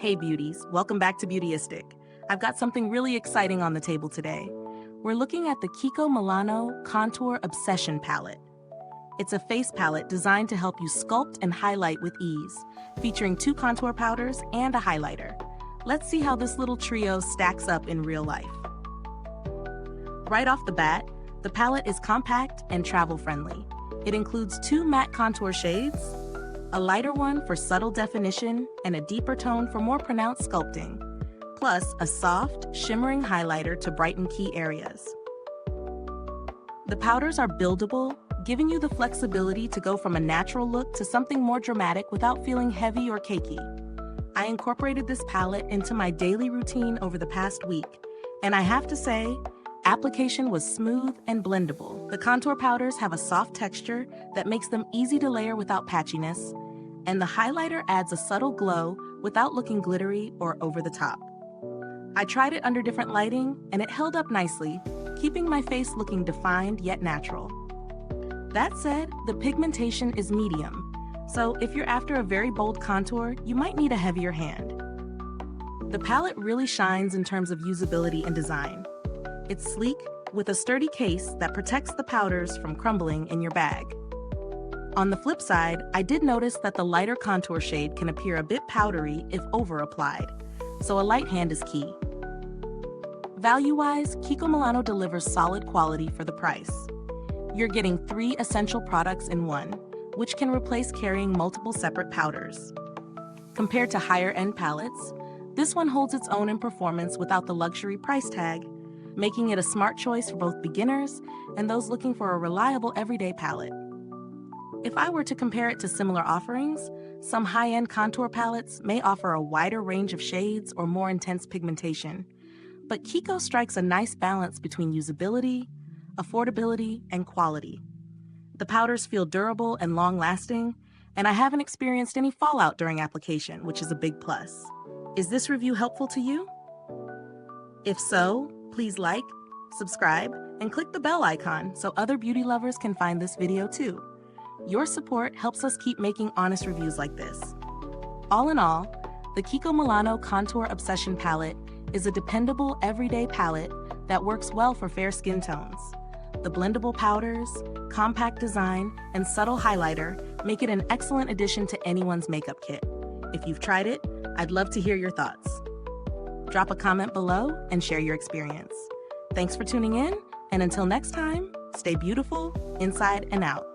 Hey beauties, welcome back to Beautyistic. I've got something really exciting on the table today. We're looking at the KIKO Milano Contour Obsession Palette. It's a face palette designed to help you sculpt and highlight with ease, featuring 2 contour powders and a highlighter. Let's see how this little trio stacks up in real life. Right off the bat, the palette is compact and travel-friendly. It includes 2 matte contour shades, a lighter one for subtle definition, and a deeper tone for more pronounced sculpting, plus a soft, shimmering highlighter to brighten key areas. The powders are buildable, giving you the flexibility to go from a natural look to something more dramatic without feeling heavy or cakey. I incorporated this palette into my daily routine over the past week, and I have to say, application was smooth and blendable. The contour powders have a soft texture that makes them easy to layer without patchiness, and the highlighter adds a subtle glow without looking glittery or over the top. I tried it under different lighting, and it held up nicely, keeping my face looking defined yet natural. That said, the pigmentation is medium, so if you're after a very bold contour, you might need a heavier hand. The palette really shines in terms of usability and design. It's sleek, with a sturdy case that protects the powders from crumbling in your bag. On the flip side, I did notice that the lighter contour shade can appear a bit powdery if over-applied, so a light hand is key. Value-wise, KIKO Milano delivers solid quality for the price. You're getting 3 essential products in one, which can replace carrying multiple separate powders. Compared to higher-end palettes, this one holds its own in performance without the luxury price tag, making it a smart choice for both beginners and those looking for a reliable everyday palette. If I were to compare it to similar offerings, some high-end contour palettes may offer a wider range of shades or more intense pigmentation, but KIKO strikes a nice balance between usability, affordability, and quality. The powders feel durable and long-lasting, and I haven't experienced any fallout during application, which is a big plus. Is this review helpful to you? If so, please like, subscribe, and click the bell icon so other beauty lovers can find this video too. Your support helps us keep making honest reviews like this. All in all, the KIKO Milano Contour Obsession Palette is a dependable everyday palette that works well for fair skin tones. The blendable powders, compact design, and subtle highlighter make it an excellent addition to anyone's makeup kit. If you've tried it, I'd love to hear your thoughts. Drop a comment below and share your experience. Thanks for tuning in, and until next time, stay beautiful inside and out.